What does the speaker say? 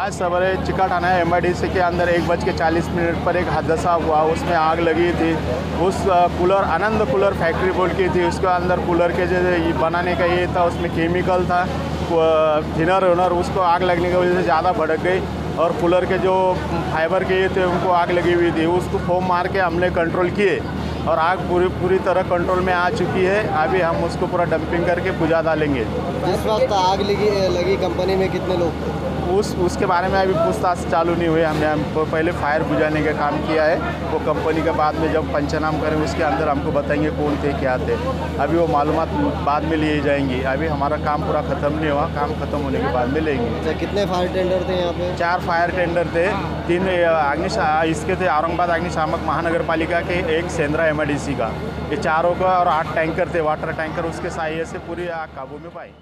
आज सवेरे चिकाटाना एमआईडीसी के अंदर 1:40 पर एक हादसा हुआ, उसमें आग लगी थी। उस कूलर आनंद कूलर फैक्ट्री बोल की थी, उसके अंदर कूलर के जो बनाने का ये था, उसमें केमिकल था थिनर वनर, उसको आग लगने की वजह से ज़्यादा भड़क गई और कूलर के जो फाइबर के ये थे उनको आग लगी हुई थी। उसको फोम मार के हमने कंट्रोल किए और आग पूरी तरह कंट्रोल में आ चुकी है। अभी हम उसको पूरा डंपिंग करके बुझा डालेंगे। जिस वक्त आग लगी कंपनी में कितने लोग थे? उसके बारे में अभी पूछताछ चालू नहीं हुई। हमने पहले फायर बुझाने का काम किया है, वो कंपनी के बाद में जब पंचनाम करें उसके अंदर हमको बताएंगे कौन थे क्या थे। अभी वो मालूमात बाद में लिए जाएंगी। अभी हमारा काम पूरा ख़त्म नहीं हुआ, काम ख़त्म होने के बाद में लेंगे। अच्छा, कितने फायर टेंडर थे यहाँ पे? 4 फायर टेंडर थे, 3 इसके थे औरंगाबाद अग्निशामक महानगर पालिका के, 1 सेंद्रा एमआईडीसी का। ये चारों का और 8 टैंकर थे वाटर टैंकर, उसके सहायता से पूरी आग काबू में पाई।